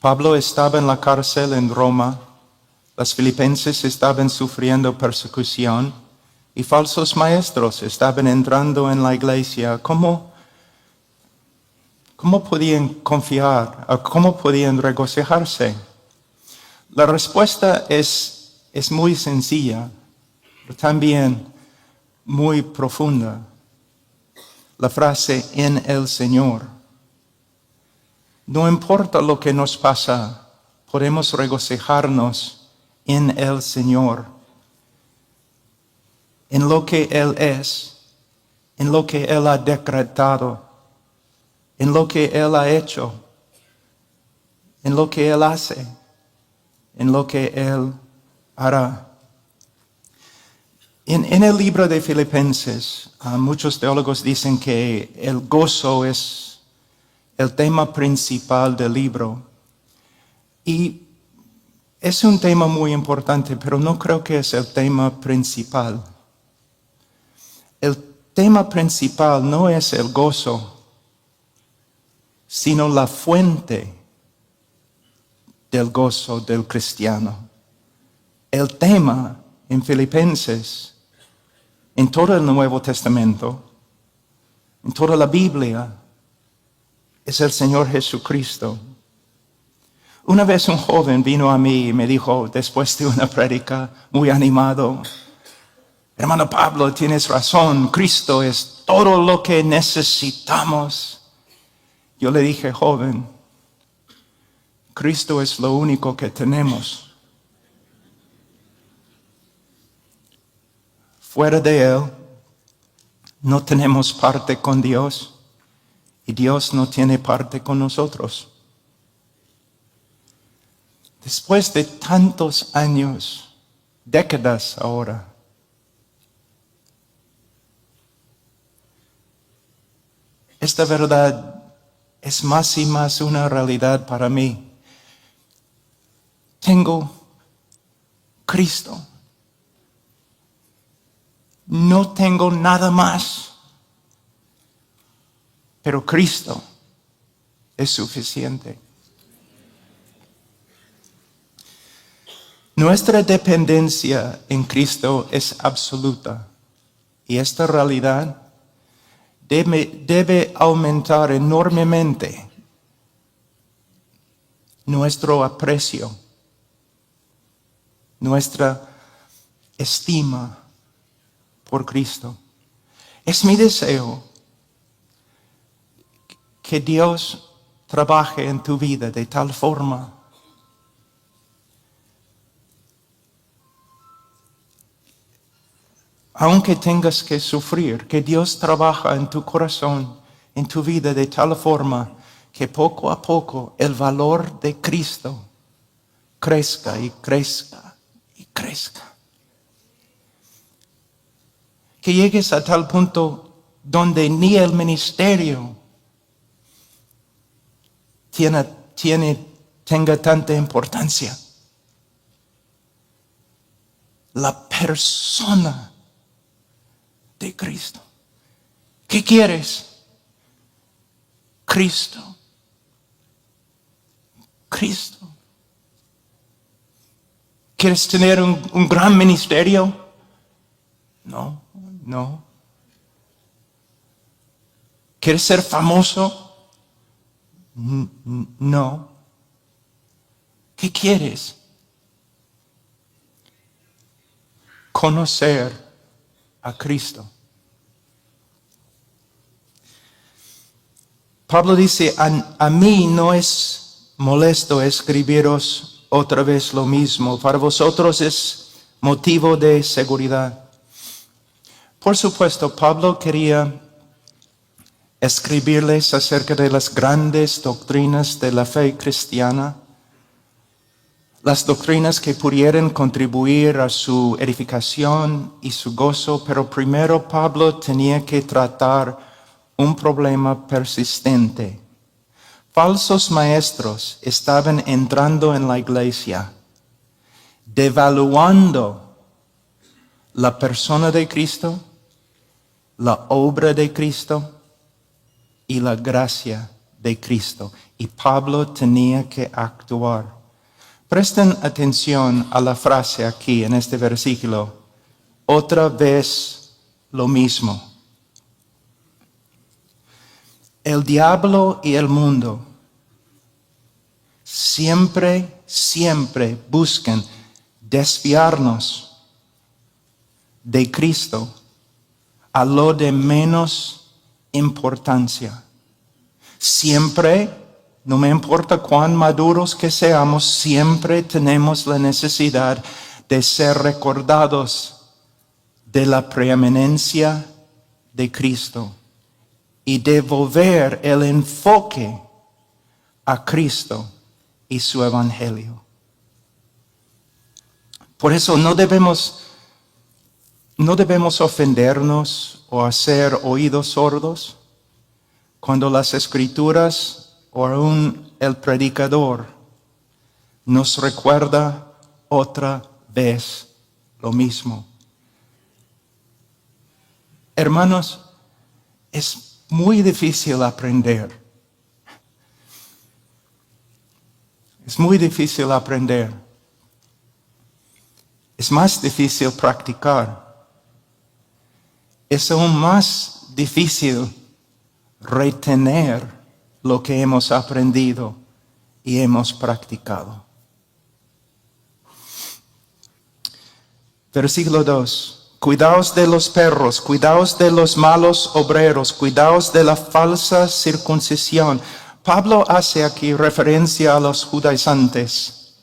Pablo estaba en la cárcel en Roma, los filipenses estaban sufriendo persecución y falsos maestros estaban entrando en la iglesia. ¿Cómo podían confiar? ¿Cómo podían regocijarse? La respuesta es muy sencilla, pero también muy profunda. La frase "en el Señor". No importa lo que nos pasa, podemos regocijarnos en el Señor, en lo que Él es, en lo que Él ha decretado, en lo que Él ha hecho, en lo que Él hace, en lo que Él hará. En el libro de Filipenses, muchos teólogos dicen que el gozo es el tema principal del libro. Y es un tema muy importante, pero no creo que es el tema principal. El tema principal no es el gozo, sino la fuente del gozo del cristiano. El tema en Filipenses, en todo el Nuevo Testamento, en toda la Biblia, es el Señor Jesucristo. Una vez un joven vino a mí y me dijo, después de una prédica muy animado: hermano Pablo, tienes razón, Cristo es todo lo que necesitamos. Yo le dije: joven, Cristo es lo único que tenemos. Fuera de Él, no tenemos parte con Dios. Y Dios no tiene parte con nosotros. Después de tantos años, décadas ahora, esta verdad es más y más una realidad para mí. Tengo Cristo. No tengo nada más. Pero Cristo es suficiente. Nuestra dependencia en Cristo es absoluta. Y esta realidad debe aumentar enormemente nuestro aprecio, nuestra estima por Cristo. Es mi deseo que Dios trabaje en tu vida de tal forma aunque tengas que sufrir, que Dios trabaja en tu corazón, en tu vida de tal forma que poco a poco el valor de Cristo crezca y crezca y crezca. Que llegues a tal punto donde ni el ministerio tenga tanta importancia. La persona de Cristo. ¿Qué quieres? Cristo. Cristo. ¿Quieres tener un gran ministerio? No. ¿Quieres ser famoso? No. ¿Qué quieres? Conocer a Cristo. Pablo dice: a mí no es molesto escribiros otra vez lo mismo. Para vosotros es motivo de seguridad. Por supuesto, Pablo quería escribirles acerca de las grandes doctrinas de la fe cristiana, las doctrinas que pudieran contribuir a su edificación y su gozo, pero primero Pablo tenía que tratar un problema persistente. Falsos maestros estaban entrando en la iglesia, devaluando la persona de Cristo, la obra de Cristo y la gracia de Cristo. y Pablo tenía que actuar. Presten atención a la frase aquí en este versículo. Otra vez lo mismo. El diablo y el mundo siempre buscan desviarnos de Cristo a lo de menos importancia. Siempre, no me importa cuán maduros que seamos, siempre tenemos la necesidad de ser recordados de la preeminencia de Cristo y devolver el enfoque a Cristo y su evangelio. Por eso no debemos ofendernos o hacer oídos sordos cuando las Escrituras o aún el predicador nos recuerda otra vez lo mismo. Hermanos, es muy difícil aprender. Es muy difícil aprender. Es más difícil practicar. Es aún más difícil retener lo que hemos aprendido y hemos practicado. Versículo 2. Cuidaos de los perros, cuidaos de los malos obreros, cuidaos de la falsa circuncisión. Pablo hace aquí referencia a los judaizantes.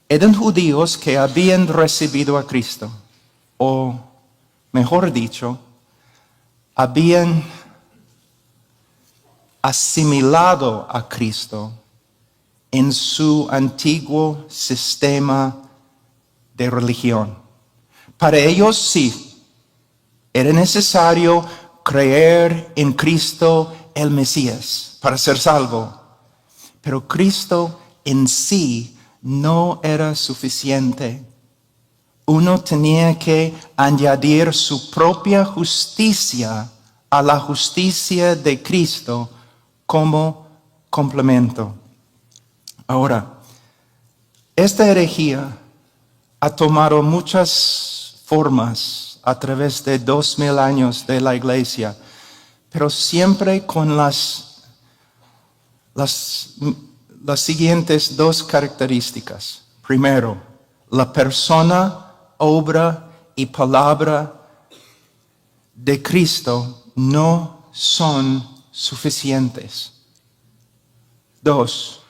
Eran judíos que habían recibido a Cristo, o mejor dicho, habían asimilado a Cristo en su antiguo sistema de religión. Para ellos sí, era necesario creer en Cristo el Mesías para ser salvo. Pero Cristo en sí no era suficiente. Uno tenía que añadir su propia justicia a la justicia de Cristo como complemento. Ahora, esta herejía ha tomado muchas formas a través de 2000 años de la iglesia, pero siempre con las siguientes dos características. Primero, la persona, obra y palabra de Cristo no son suficientes. 2,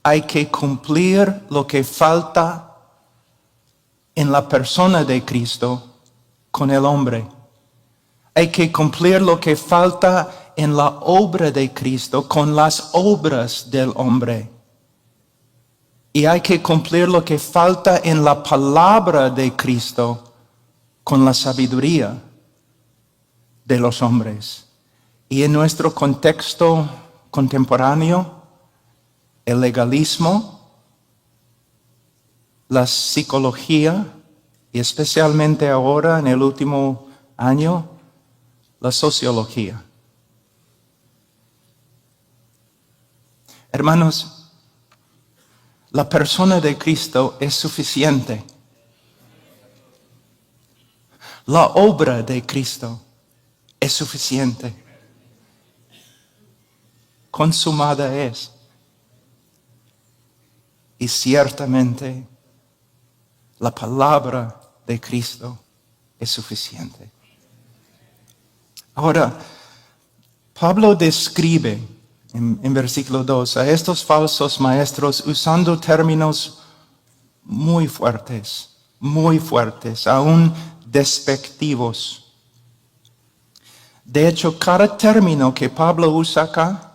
hay que cumplir lo que falta en la persona de Cristo con el hombre. Hay que cumplir lo que falta en la obra de Cristo con las obras del hombre. Y hay que cumplir lo que falta en la palabra de Cristo con la sabiduría de los hombres. Y en nuestro contexto contemporáneo, el legalismo, la psicología y especialmente ahora en el último año, la sociología. Hermanos, la persona de Cristo es suficiente. La obra de Cristo es suficiente. Consumada es. Y ciertamente la palabra de Cristo es suficiente. Ahora, Pablo describe en versículo 2 a estos falsos maestros usando términos muy fuertes, aún despectivos. De hecho, cada término que Pablo usa acá,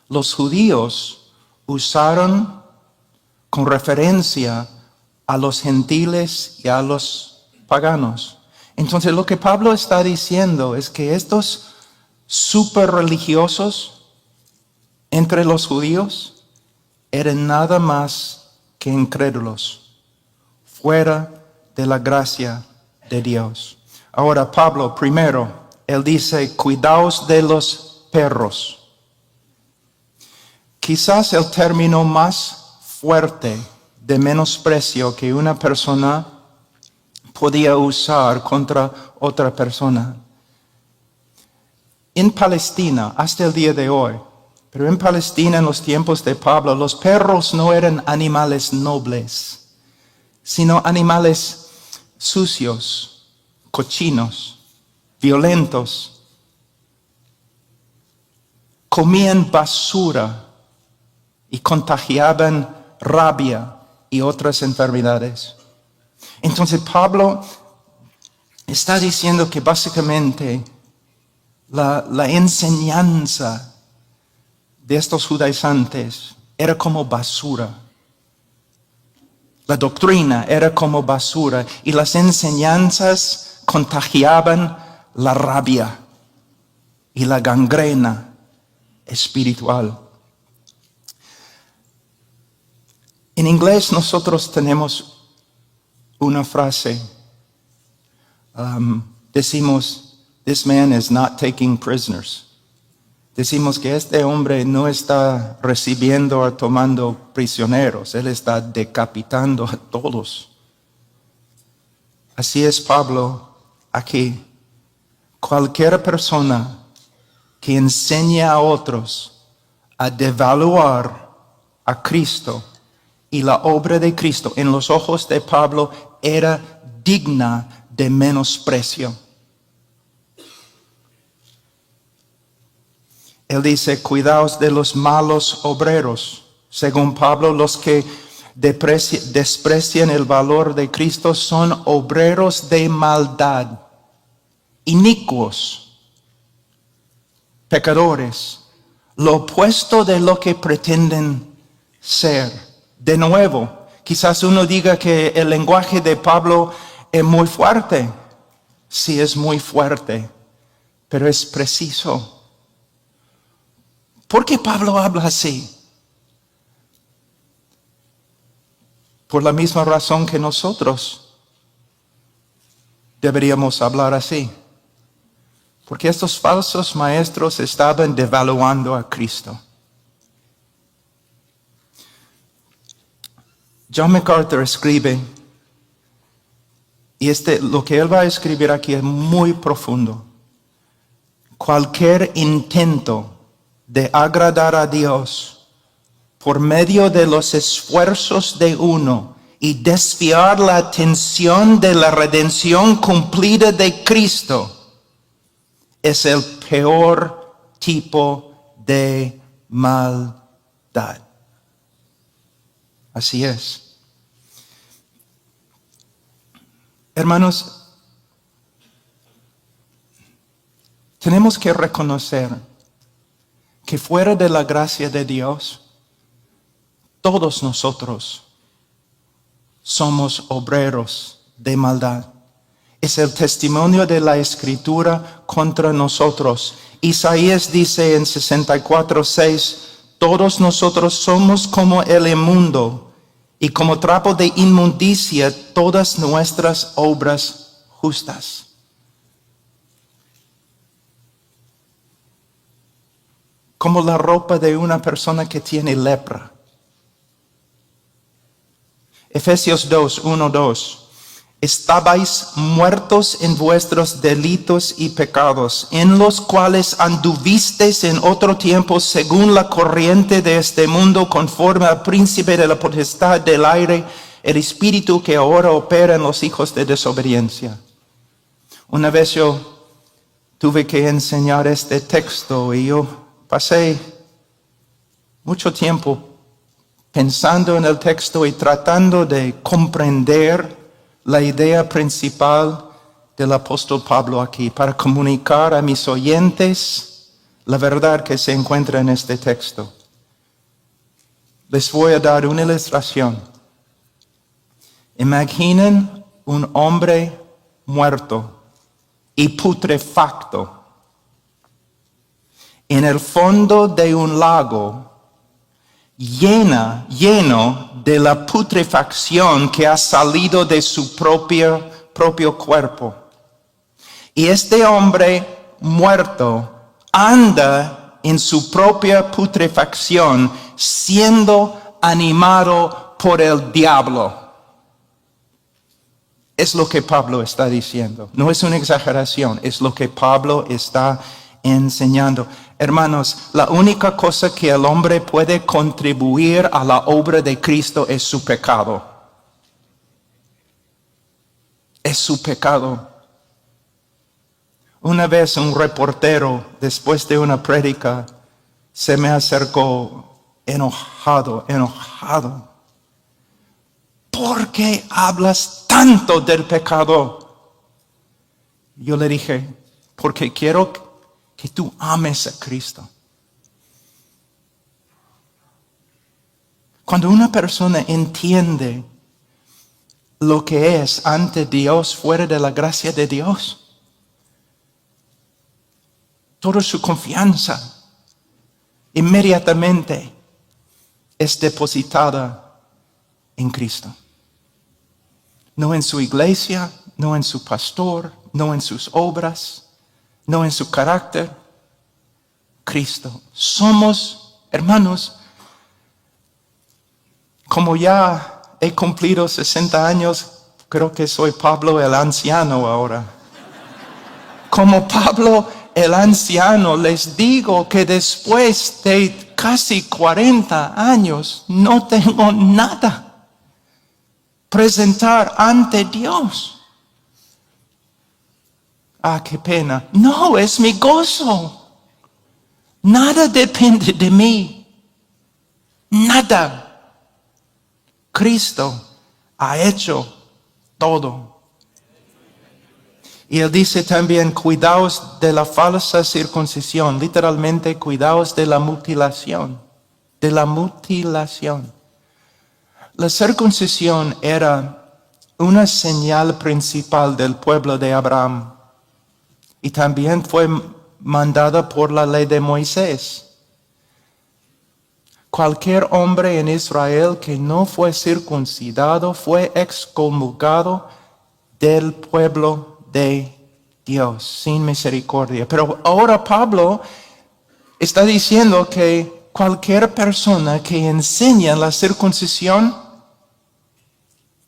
los judíos usaron con referencia a los gentiles y a los paganos. Entonces lo que Pablo está diciendo es que estos super religiosos entre los judíos eran nada más que incrédulos, fuera de la gracia de Dios. Ahora Pablo, primero, él dice, cuidaos de los perros. quizás el término más fuerte de menosprecio que una persona podía usar contra otra persona. En Palestina, hasta el día de hoy, pero en Palestina en los tiempos de Pablo, los perros no eran animales nobles, sino animales sucios, cochinos, violentos. Comían basura y contagiaban rabia y otras enfermedades. Entonces Pablo está diciendo que básicamente la enseñanza de estos judaizantes era como basura. La doctrina era como basura y las enseñanzas contagiaban la rabia y la gangrena espiritual. En inglés nosotros tenemos una frase, decimos, this man is not taking prisoners. Decimos que este hombre no está recibiendo o tomando prisioneros, él está decapitando a todos. Así es Pablo aquí. Cualquier persona que enseña a otros a devaluar a Cristo y la obra de Cristo en los ojos de Pablo era digna de menosprecio. Él dice, cuidaos de los malos obreros. Según Pablo, los que desprecian el valor de Cristo son obreros de maldad, inicuos, pecadores, lo opuesto de lo que pretenden ser. De nuevo, quizás uno diga que el lenguaje de Pablo es muy fuerte. Sí, es muy fuerte, pero es preciso. ¿Por qué Pablo habla así? Por la misma razón que nosotros deberíamos hablar así. Porque estos falsos maestros estaban devaluando a Cristo. John MacArthur escribe, y lo que él va a escribir aquí es muy profundo. Cualquier intento de agradar a Dios por medio de los esfuerzos de uno y desviar la atención de la redención cumplida de Cristo es el peor tipo de maldad. Así es. Hermanos, tenemos que reconocer que fuera de la gracia de Dios, todos nosotros somos obreros de maldad. Es el testimonio de la Escritura contra nosotros. Isaías dice en 64:6, todos nosotros somos como el inmundo, y como trapo de inmundicia todas nuestras obras justas. Como la ropa de una persona que tiene lepra. Efesios 2:1-2. Estabais muertos en vuestros delitos y pecados, en los cuales anduvisteis en otro tiempo según la corriente de este mundo, conforme al príncipe de la potestad del aire, el espíritu que ahora opera en los hijos de desobediencia. Una vez yo tuve que enseñar este texto y yo pasé mucho tiempo pensando en el texto y tratando de comprender la idea principal del apóstol Pablo aquí, para comunicar a mis oyentes la verdad que se encuentra en este texto. Les voy a dar una ilustración. Imaginen un hombre muerto y putrefacto en el fondo de un lago lleno de la putrefacción que ha salido de su propio cuerpo. Y este hombre muerto anda en su propia putrefacción siendo animado por el diablo. Es lo que Pablo está diciendo. No es una exageración, es lo que Pablo está enseñando. Hermanos, la única cosa que el hombre puede contribuir a la obra de Cristo es su pecado. Es su pecado. Una vez un reportero, después de una prédica, se me acercó enojado. ¿Por qué hablas tanto del pecado? Yo le dije, porque quiero que tú ames a Cristo. Cuando una persona entiende lo que es ante Dios fuera de la gracia de Dios, toda su confianza inmediatamente es depositada en Cristo. No en su iglesia, no en su pastor, no en sus obras, no en su carácter. Cristo. Somos, hermanos, como ya he cumplido 60 años, creo que soy Pablo el anciano ahora. Como Pablo el anciano, les digo que después de casi 40 años no tengo nada presentar ante Dios. Ah, qué pena. No, es mi gozo. Nada depende de mí. Nada. Cristo ha hecho todo. Y él dice también, cuidaos de la falsa circuncisión. Literalmente, cuidaos de la mutilación. De la mutilación. La circuncisión era una señal principal del pueblo de Abraham. Y también fue mandada por la ley de Moisés. Cualquier hombre en Israel que no fue circuncidado fue excomulgado del pueblo de Dios, sin misericordia. Pero ahora Pablo está diciendo que cualquier persona que enseña la circuncisión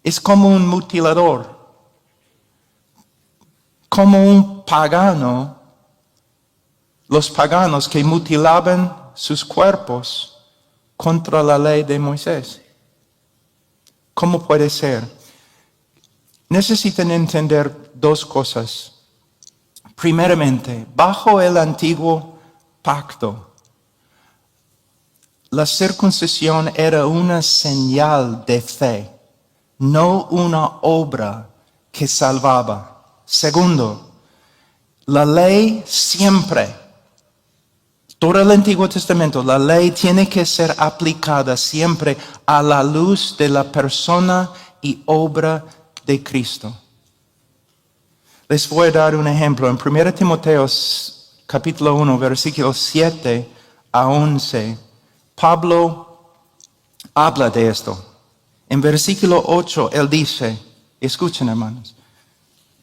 es como un mutilador, como un pagano. Los paganos que mutilaban sus cuerpos contra la ley de Moisés. ¿Cómo puede ser? Necesitan entender dos cosas. Primeramente, bajo el antiguo pacto, la circuncisión era una señal de fe, no una obra que salvaba. Segundo, la ley siempre, todo el Antiguo Testamento, la ley tiene que ser aplicada siempre a la luz de la persona y obra de Cristo. Les voy a dar un ejemplo. En 1 Timoteo capítulo 1, versículos 7 a 11, Pablo habla de esto. En versículo 8, él dice, escuchen hermanos,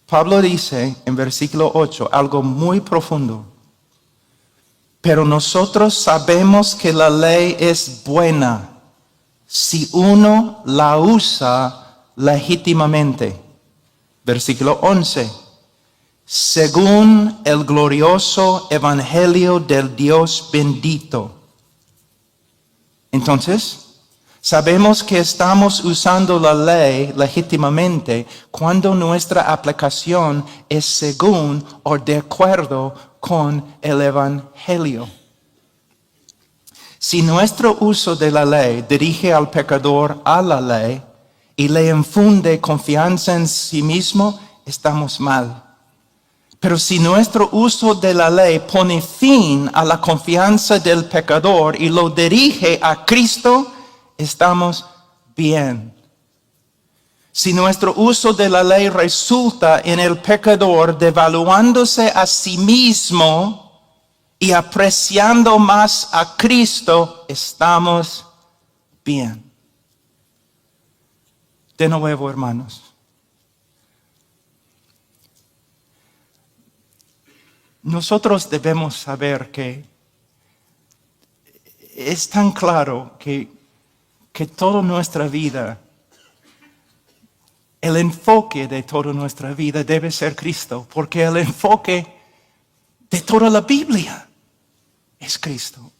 Pablo dice en versículo 8 algo muy profundo. Pero nosotros sabemos que la ley es buena si uno la usa legítimamente. Versículo 11. Según el glorioso evangelio del Dios bendito. Entonces, sabemos que estamos usando la ley legítimamente cuando nuestra aplicación es según o de acuerdo con el evangelio. Si nuestro uso de la ley dirige al pecador a la ley y le infunde confianza en sí mismo, estamos mal. Pero si nuestro uso de la ley pone fin a la confianza del pecador y lo dirige a Cristo, estamos bien. Si nuestro uso de la ley resulta en el pecador devaluándose a sí mismo y apreciando más a Cristo, estamos bien. De nuevo, hermanos. Nosotros debemos saber que es tan claro que toda nuestra vida, el enfoque de toda nuestra vida debe ser Cristo, porque el enfoque de toda la Biblia es Cristo.